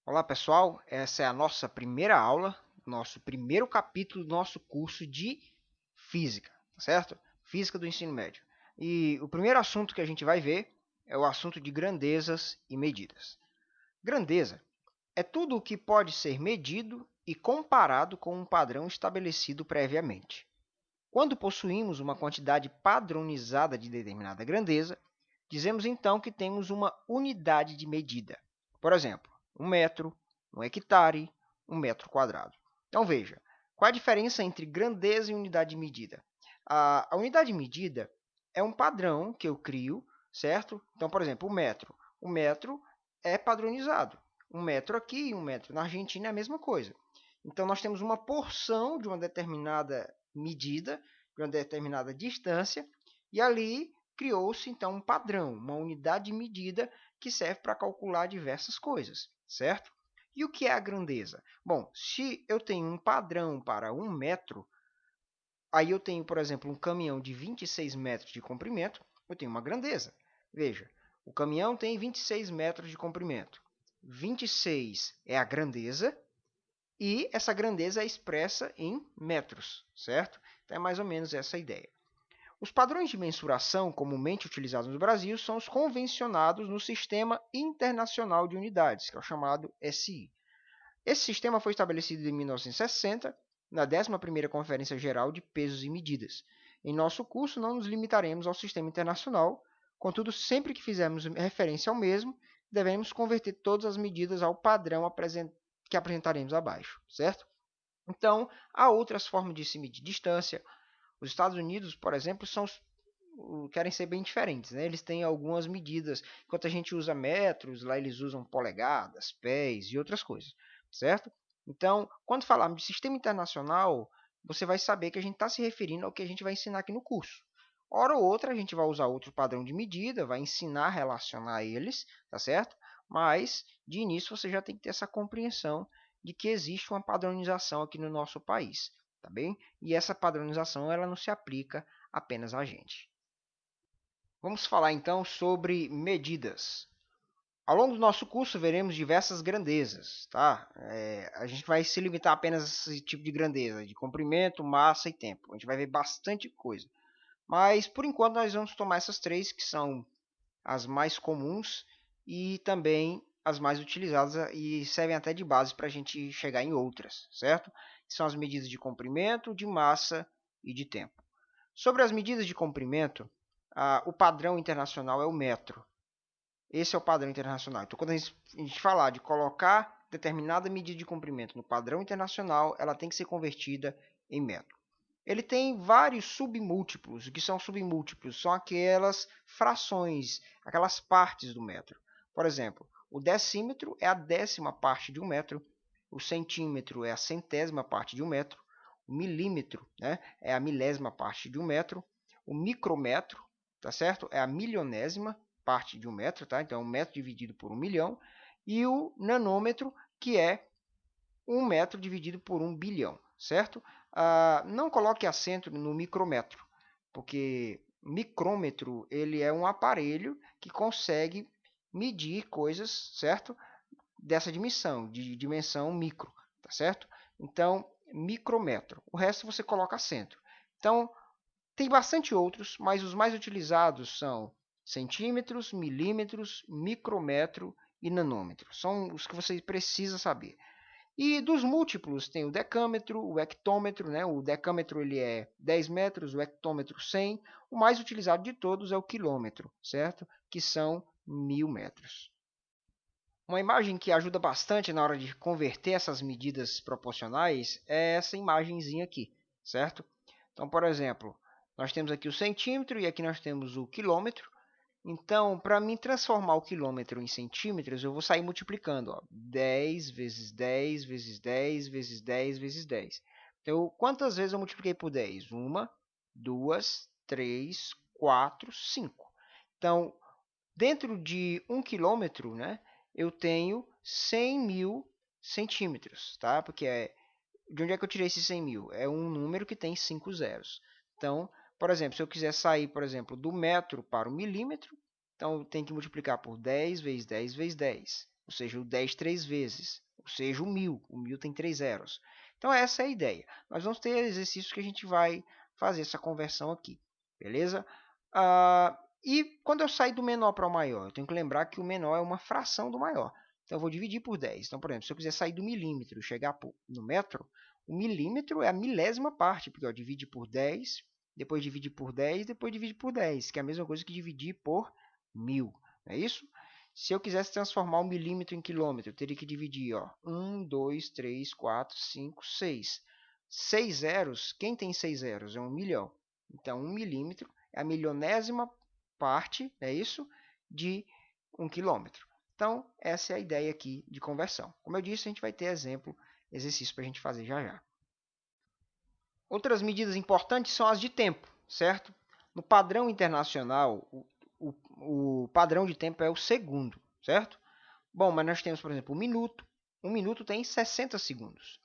Olá pessoal, essa é a nossa primeira aula, nosso primeiro capítulo do nosso curso de Física, certo? Física do ensino médio. E o primeiro assunto que a gente vai ver é o assunto de grandezas e medidas. Grandeza é tudo o que pode ser medido e comparado com um padrão estabelecido previamente. Quando possuímos uma quantidade padronizada de determinada grandeza, dizemos então que temos uma unidade de medida. Por exemplo, um metro, um hectare, um metro quadrado. Então veja, qual a diferença entre grandeza e unidade de medida? A unidade de medida é um padrão que eu crio, certo? Então, por exemplo, o metro. O metro é padronizado. Um metro aqui e um metro na Argentina é a mesma coisa. Então, nós temos uma porção de uma determinada medida, de uma determinada distância, e ali criou-se então um padrão, uma unidade de medida que serve para calcular diversas coisas, certo? E o que é a grandeza? Bom, se eu tenho um padrão para um metro, aí eu tenho, por exemplo, um caminhão de 26 metros de comprimento, eu tenho uma grandeza. Veja, o caminhão tem 26 metros de comprimento. 26 é a grandeza e essa grandeza é expressa em metros, certo? Então é mais ou menos essa a ideia. Os padrões de mensuração comumente utilizados no Brasil são os convencionados no Sistema Internacional de Unidades, que é o chamado SI. Esse sistema foi estabelecido em 1960, na 11ª Conferência Geral de Pesos e Medidas. Em nosso curso, não nos limitaremos ao sistema internacional, contudo, sempre que fizermos referência ao mesmo, devemos converter todas as medidas ao padrão que apresentaremos abaixo, certo? Então, há outras formas de se medir distância. Os Estados Unidos, por exemplo, querem ser bem diferentes, né? Eles têm algumas medidas, enquanto a gente usa metros, lá eles usam polegadas, pés e outras coisas, certo? Então, quando falarmos de sistema internacional, você vai saber que a gente está se referindo ao que a gente vai ensinar aqui no curso. Hora ou outra a gente vai usar outro padrão de medida, vai ensinar a relacionar eles, tá certo? Mas, de início, você já tem que ter essa compreensão de que existe uma padronização aqui no nosso país, tá bem? E essa padronização ela não se aplica apenas a gente. Vamos falar então sobre medidas. Ao longo do nosso curso veremos diversas grandezas, tá? A gente vai se limitar apenas a esse tipo de grandeza, de comprimento, massa e tempo. A gente vai ver bastante coisa. Mas por enquanto nós vamos tomar essas três que são as mais comuns e também as mais utilizadas e servem até de base para a gente chegar em outras, certo? Que são as medidas de comprimento, de massa e de tempo. Sobre as medidas de comprimento, o padrão internacional é o metro. Esse é o padrão internacional. Então, quando a gente falar de colocar determinada medida de comprimento no padrão internacional, ela tem que ser convertida em metro. Ele tem vários submúltiplos. O que são submúltiplos? São aquelas frações, aquelas partes do metro. Por exemplo, o decímetro é a 10ª parte de um metro, o centímetro é a 100ª parte de um metro, o milímetro, né, é a 1000ª parte de um metro, o micrômetro, tá certo? É a milionésima parte de um metro, tá? Então, um metro dividido por 1 milhão, e o nanômetro, que é 1 metro dividido por 1 bilhão, certo? Não coloque acento no micrômetro, porque micrômetro ele é um aparelho que consegue medir coisas, certo? Dessa dimensão, de dimensão micro, tá certo? Então, micrômetro. O resto você coloca acento. Então, tem bastante outros, mas os mais utilizados são centímetros, milímetros, micrômetro e nanômetro. São os que você precisa saber. E dos múltiplos tem o decâmetro, o hectômetro, né? O decâmetro ele é 10 metros, o hectômetro 100. O mais utilizado de todos é o quilômetro, certo? Que são 1000 metros. Uma imagem que ajuda bastante na hora de converter essas medidas proporcionais é essa imagenzinha aqui, certo? Então, por exemplo, nós temos aqui o centímetro e aqui nós temos o quilômetro. Então, para mim transformar o quilômetro em centímetros, eu vou sair multiplicando, ó, 10 vezes 10 vezes 10 vezes 10 vezes 10. Então, quantas vezes eu multipliquei por 10? Uma, duas, três, quatro, cinco. Então, dentro de 1 quilômetro, né, eu tenho 100.000 centímetros, tá? Porque de onde é que eu tirei esses 100.000? É um número que tem 5 zeros. Então, por exemplo, se eu quiser sair, por exemplo, do metro para o milímetro, então eu tenho que multiplicar por 10 vezes 10 vezes 10. ou seja, o 10 três vezes, ou seja, o 1000 tem 3 zeros. Então essa é a ideia. Nós vamos ter exercícios que a gente vai fazer essa conversão aqui, beleza? E quando eu sair do menor para o maior, eu tenho que lembrar que o menor é uma fração do maior. Então eu vou dividir por 10. Então, por exemplo, se eu quiser sair do milímetro e chegar no metro, o milímetro é a milésima parte, porque divide por 10, depois divide por 10, depois divide por 10, que é a mesma coisa que dividir por 1000, não é isso? Se eu quisesse transformar o milímetro em quilômetro, eu teria que dividir 1, 2, 3, 4, 5, 6. 6 zeros, quem tem 6 zeros? É 1 milhão. Então, 1 milímetro é a milionésima parte, é isso? De 1 quilômetro. Então, essa é a ideia aqui de conversão. Como eu disse, a gente vai ter exercício para a gente fazer já já. Outras medidas importantes são as de tempo, certo? No padrão internacional, o padrão de tempo é o segundo, certo? Bom, mas nós temos, por exemplo, um minuto. Um minuto tem 60 segundos.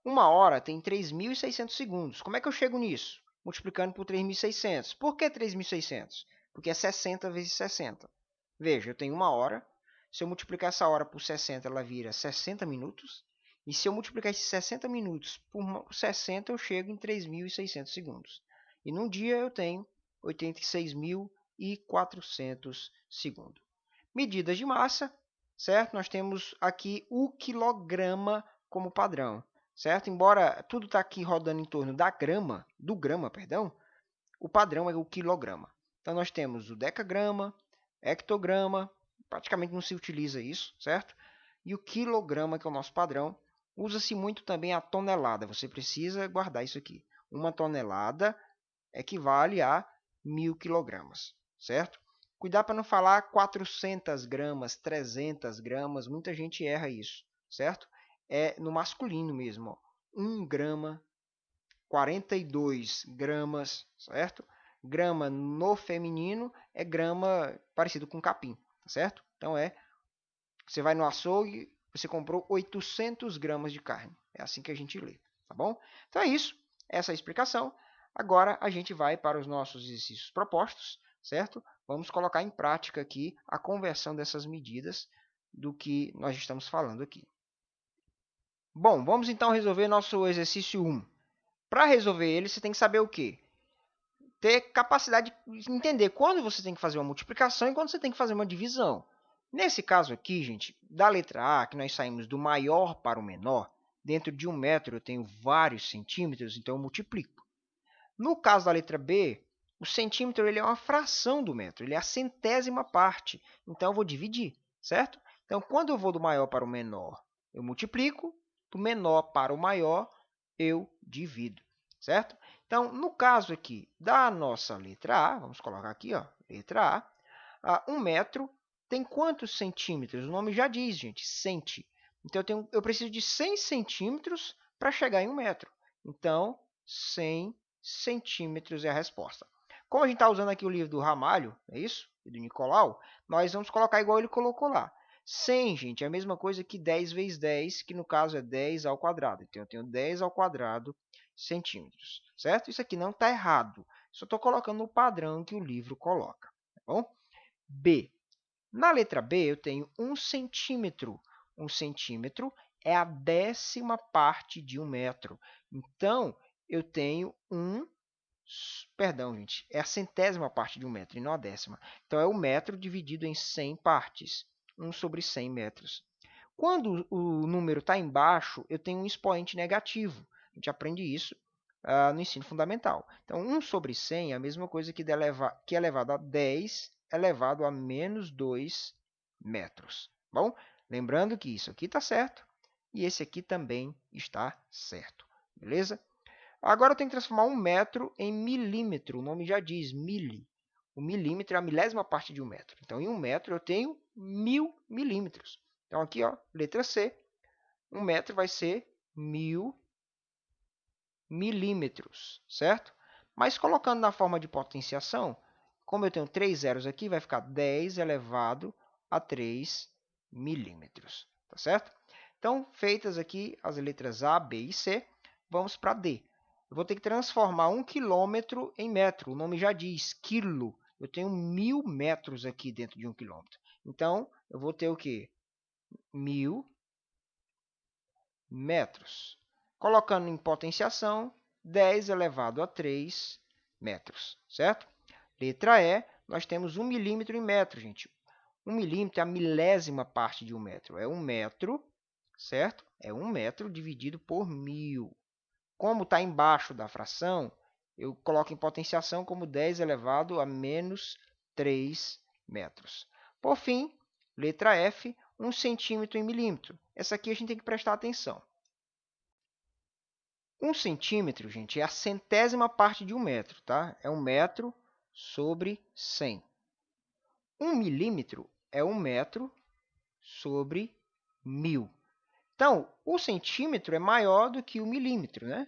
Uma hora tem 3.600 segundos. Como é que eu chego nisso? Multiplicando por 3.600. Por que 3.600? Porque é 60 vezes 60. Veja, eu tenho uma hora. Se eu multiplicar essa hora por 60, ela vira 60 minutos. E se eu multiplicar esses 60 minutos por 60, eu chego em 3.600 segundos. E num dia eu tenho 86.400 segundos. Medidas de massa, certo? Nós temos aqui o quilograma como padrão, certo? Embora tudo está aqui rodando em torno do grama, perdão, o padrão é o quilograma. Então nós temos o decagrama, hectograma, praticamente não se utiliza isso, certo? E o quilograma, que é o nosso padrão, usa-se muito também a tonelada. Você precisa guardar isso aqui. Uma tonelada equivale a 1.000 quilogramas, certo? Cuidar para não falar 400 gramas, 300 gramas, muita gente erra isso, certo? É no masculino mesmo, 1 grama, 42 gramas, certo? Grama no feminino é grama parecido com capim, certo? Então você vai no açougue, você comprou 800 gramas de carne. É assim que a gente lê, tá bom? Então é isso, essa é a explicação. Agora a gente vai para os nossos exercícios propostos, certo? Vamos colocar em prática aqui a conversão dessas medidas do que nós estamos falando aqui. Bom, vamos então resolver nosso exercício 1. Para resolver ele, você tem que saber o quê? Ter capacidade de entender quando você tem que fazer uma multiplicação e quando você tem que fazer uma divisão. Nesse caso aqui, gente, da letra A, que nós saímos do maior para o menor, dentro de 1 metro eu tenho vários centímetros, então eu multiplico. No caso da letra B, o centímetro ele é uma fração do metro, ele é a centésima parte, então eu vou dividir, certo? Então, quando eu vou do maior para o menor, eu multiplico, do menor para o maior, eu divido, certo? Então, no caso aqui da nossa letra A, vamos colocar aqui, letra A, 1 metro tem quantos centímetros? O nome já diz, gente, centi. Então, eu preciso de 100 centímetros para chegar em 1 metro. Então, 100 centímetros é a resposta. Como a gente está usando aqui o livro do Ramalho, é isso? E do Nicolau, nós vamos colocar igual ele colocou lá. 100, gente, é a mesma coisa que 10 vezes 10, que no caso é 10 ao quadrado. Então, eu tenho 10 ao quadrado centímetros, certo? Isso aqui não está errado. Só estou colocando o padrão que o livro coloca, tá bom? B. Na letra B, eu tenho 1 centímetro. 1 centímetro é a 10ª parte de 1 metro. Então, eu tenho perdão, gente, é a centésima parte de 1 metro e não a 10ª. Então, é o metro dividido em 100 partes. 1 sobre 100 metros. Quando o número está embaixo, eu tenho um expoente negativo. A gente aprende isso no ensino fundamental. Então, 1 sobre 100 é a mesma coisa que elevado a 10 elevado a menos 2 metros. Bom, lembrando que isso aqui está certo e esse aqui também está certo. Beleza? Agora eu tenho que transformar 1 metro em milímetro. O nome já diz, mili. O milímetro é a milésima parte de 1 metro. Então, em 1 metro eu tenho 1.000 milímetros. Então, aqui, letra C, 1 metro vai ser 1.000 milímetros, certo? Mas colocando na forma de potenciação, como eu tenho 3 zeros aqui, vai ficar 10 elevado a 3 milímetros, tá certo? Então, feitas aqui as letras A, B e C, vamos para D. Eu vou ter que transformar 1 quilômetro em metro. O nome já diz, quilo. Eu tenho 1.000 metros aqui dentro de 1 quilômetro. Então, eu vou ter o quê? 1000 metros. Colocando em potenciação, 10 elevado a 3 metros, certo? Letra E, nós temos 1 milímetro em metro, gente. 1 milímetro é a milésima parte de 1 metro. É 1 metro, certo? É 1 metro dividido por 1000. Como está embaixo da fração, eu coloco em potenciação como 10 elevado a menos 3 metros. Por fim, letra F, 1 centímetro em milímetro. Essa aqui a gente tem que prestar atenção. 1 centímetro, gente, é a centésima parte de 1 metro, tá? É 1 metro sobre 100. 1 milímetro é 1 metro sobre 1000. Então, o centímetro é maior do que o milímetro, né?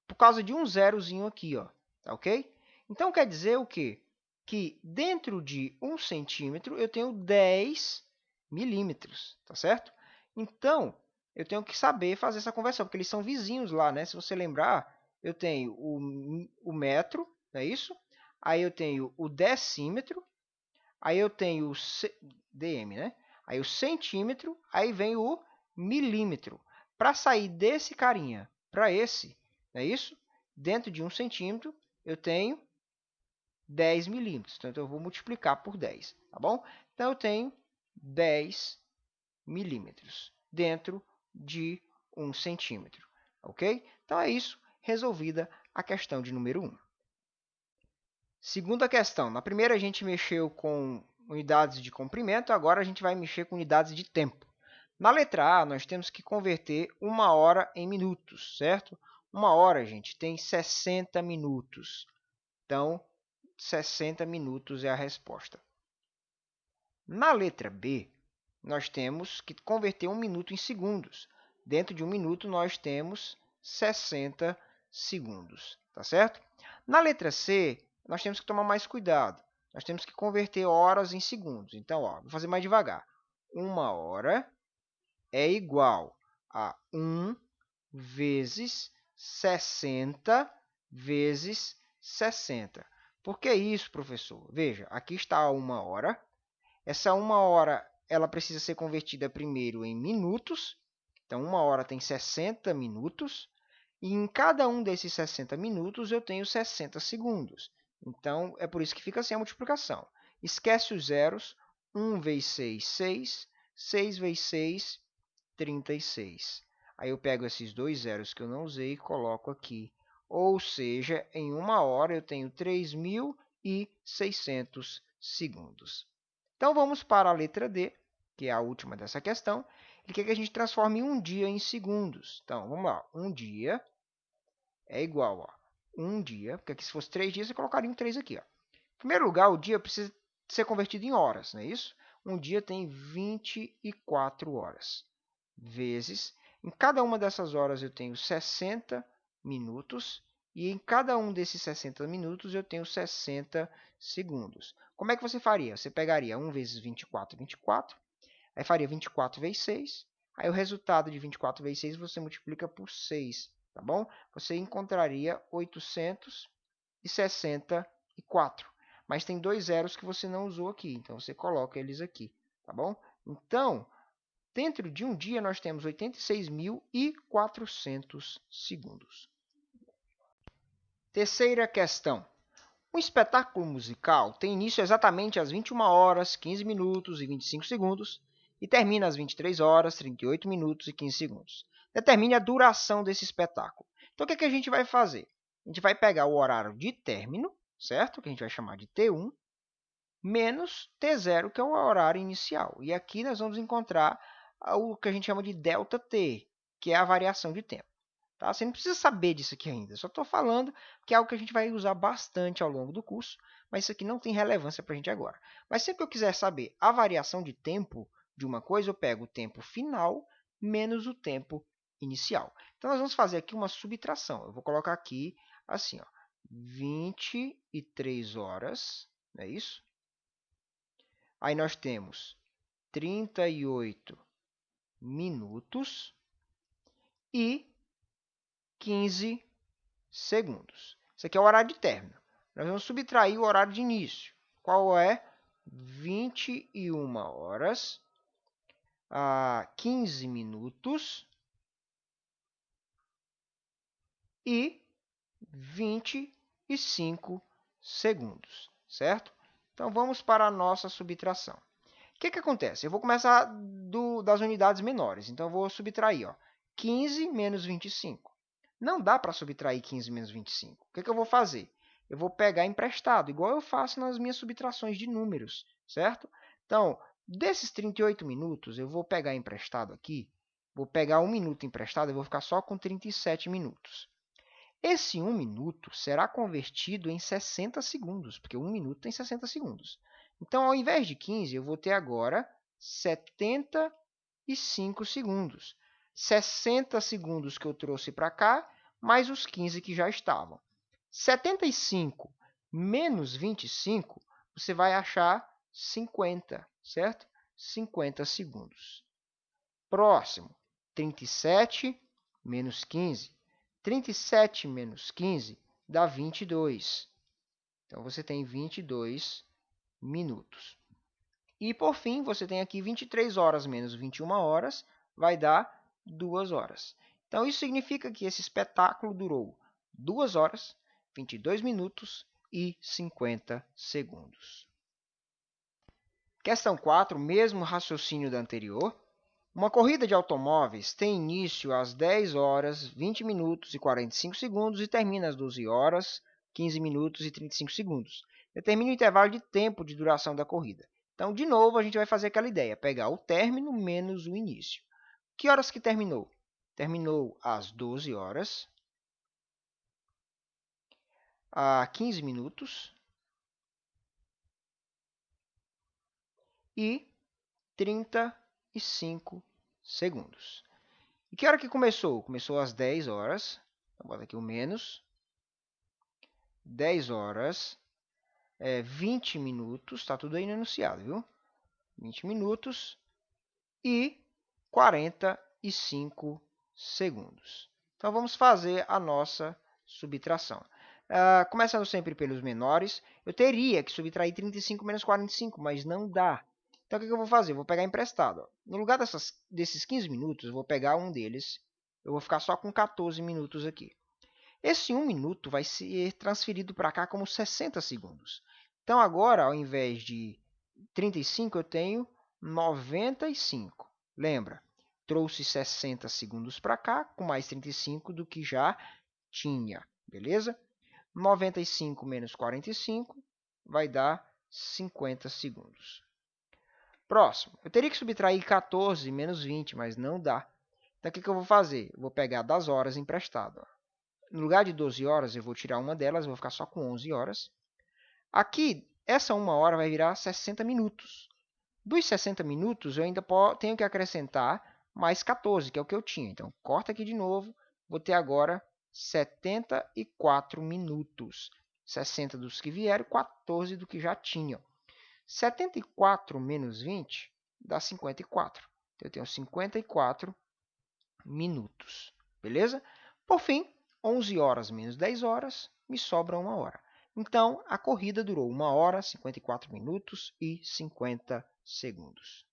Por causa de um zerozinho aqui, ó, tá ok? Então, quer dizer o quê? Que dentro de 1 centímetro eu tenho 10 milímetros, tá certo? Então, eu tenho que saber fazer essa conversão, porque eles são vizinhos lá, né? Se você lembrar, eu tenho o metro, não é isso? Aí eu tenho o decímetro, aí eu tenho o dm, né? Aí o centímetro, aí vem o milímetro. Para sair desse carinha para esse, não é isso? Dentro de 1 centímetro, eu tenho 10 milímetros. Então, eu vou multiplicar por 10, tá bom? Então, eu tenho 10 milímetros dentro de 1 centímetro, ok? Então, é isso. Resolvida a questão de número 1. Segunda questão. Na primeira, a gente mexeu com unidades de comprimento, agora a gente vai mexer com unidades de tempo. Na letra A, nós temos que converter 1 hora em minutos, certo? 1 hora, gente, tem 60 minutos. Então, 60 minutos é a resposta. Na letra B, nós temos que converter 1 minuto em segundos. Dentro de 1 minuto, nós temos 60 segundos, tá certo? Na letra C, nós temos que tomar mais cuidado. Nós temos que converter horas em segundos. Então, ó, vou fazer mais devagar. 1 hora é igual a 1 vezes 60 vezes 60. Por que isso, professor? Veja, aqui está 1 hora. Essa 1 hora ela precisa ser convertida primeiro em minutos. Então, 1 hora tem 60 minutos. E em cada um desses 60 minutos, eu tenho 60 segundos. Então, é por isso que fica assim a multiplicação. Esquece os zeros. 1 vezes 6, 6. 6 vezes 6, 36. Aí eu pego esses dois zeros que eu não usei e coloco aqui. Ou seja, em 1 hora eu tenho 3.600 segundos. Então, vamos para a letra D, que é a última dessa questão. Ele quer que a gente transforme um dia em segundos. Então, vamos lá. Um dia é igual a um dia, porque aqui se fosse 3 dias, você colocaria um 3 aqui. Ó. Em primeiro lugar, o dia precisa ser convertido em horas, não é isso? Um dia tem 24 horas. Vezes, em cada uma dessas horas eu tenho 60 minutos, e em cada um desses 60 minutos eu tenho 60 segundos. Como é que você faria? Você pegaria 1 vezes 24, 24, aí faria 24 vezes 6, aí o resultado de 24 vezes 6 você multiplica por 6, tá bom? Você encontraria 864. Mas tem dois zeros que você não usou aqui, então você coloca eles aqui, tá bom? Então, dentro de um dia, nós temos 86.400 segundos. Terceira questão. Um espetáculo musical tem início exatamente às 21 horas, 15 minutos e 25 segundos e termina às 23 horas, 38 minutos e 15 segundos. Determine a duração desse espetáculo. Então, o que a gente vai fazer? A gente vai pegar o horário de término, certo? Que a gente vai chamar de T1, menos T0, que é o horário inicial. E aqui nós vamos encontrar o que a gente chama de ΔT, que é a variação de tempo. Tá? Você não precisa saber disso aqui ainda, só estou falando que é algo que a gente vai usar bastante ao longo do curso, mas isso aqui não tem relevância para a gente agora. Mas sempre que eu quiser saber a variação de tempo de uma coisa, eu pego o tempo final menos o tempo inicial. Então, nós vamos fazer aqui uma subtração. Eu vou colocar aqui assim, ó, 23 horas, não é isso? Aí nós temos 38 minutos e 15 segundos. Isso aqui é o horário de término. Nós vamos subtrair o horário de início. Qual é? 21 horas. 15 minutos e 25 segundos, certo? Então, vamos para a nossa subtração. O que acontece? Eu vou começar das unidades menores. Então, eu vou subtrair, ó, 15 menos 25. Não dá para subtrair 15 menos 25. O que eu vou fazer? Eu vou pegar emprestado, igual eu faço nas minhas subtrações de números, certo? Então, desses 38 minutos, eu vou pegar emprestado aqui, vou pegar 1 minuto emprestado e vou ficar só com 37 minutos. Esse 1 minuto será convertido em 60 segundos, porque 1 minuto tem 60 segundos. Então, ao invés de 15, eu vou ter agora 75 segundos. 60 segundos que eu trouxe para cá, mais os 15 que já estavam. 75 menos 25, você vai achar 50, certo? 50 segundos. Próximo, 37 menos 15. 37 menos 15 dá 22. Então, você tem 22 minutos. E, por fim, você tem aqui 23 horas menos 21 horas, vai dar 2 horas. Então, isso significa que esse espetáculo durou 2 horas, 22 minutos e 50 segundos. Questão 4, mesmo raciocínio da anterior. Uma corrida de automóveis tem início às 10 horas, 20 minutos e 45 segundos e termina às 12 horas, 15 minutos e 35 segundos. Determine o intervalo de tempo de duração da corrida. Então, de novo, a gente vai fazer aquela ideia, pegar o término menos o início. Que horas que terminou? Terminou às 12 horas, a 15 minutos e 35 segundos. E que hora que começou? Começou às 10 horas. Então, bota aqui o menos. 10 horas, 20 minutos, está tudo aí no enunciado, viu? 20 minutos e 45 segundos. Então, vamos fazer a nossa subtração. Começando sempre pelos menores, eu teria que subtrair 35 menos 45, mas não dá. Então, o que eu vou fazer? Eu vou pegar emprestado. Ó. No lugar desses 15 minutos, eu vou pegar um deles. Eu vou ficar só com 14 minutos aqui. Esse 1 minuto vai ser transferido para cá como 60 segundos. Então, agora, ao invés de 35, eu tenho 95. Lembra? Trouxe 60 segundos para cá, com mais 35 do que já tinha. Beleza? 95 menos 45 vai dar 50 segundos. Próximo. Eu teria que subtrair 14 menos 20, mas não dá. Então, o que eu vou fazer? Eu vou pegar das horas emprestado. No lugar de 12 horas, eu vou tirar uma delas, vou ficar só com 11 horas. Aqui, essa 1 hora vai virar 60 minutos. Dos 60 minutos, eu ainda tenho que acrescentar mais 14, que é o que eu tinha. Então, corta aqui de novo. Vou ter agora 74 minutos. 60 dos que vieram, 14 do que já tinham. 74 menos 20 dá 54. Então, eu tenho 54 minutos. Beleza? Por fim, 11 horas menos 10 horas, me sobra 1 hora. Então, a corrida durou 1 hora, 54 minutos e 50 segundos.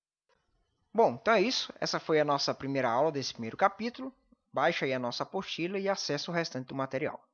Bom, então é isso. Essa foi a nossa primeira aula desse primeiro capítulo. Baixa aí a nossa apostila e acessa o restante do material.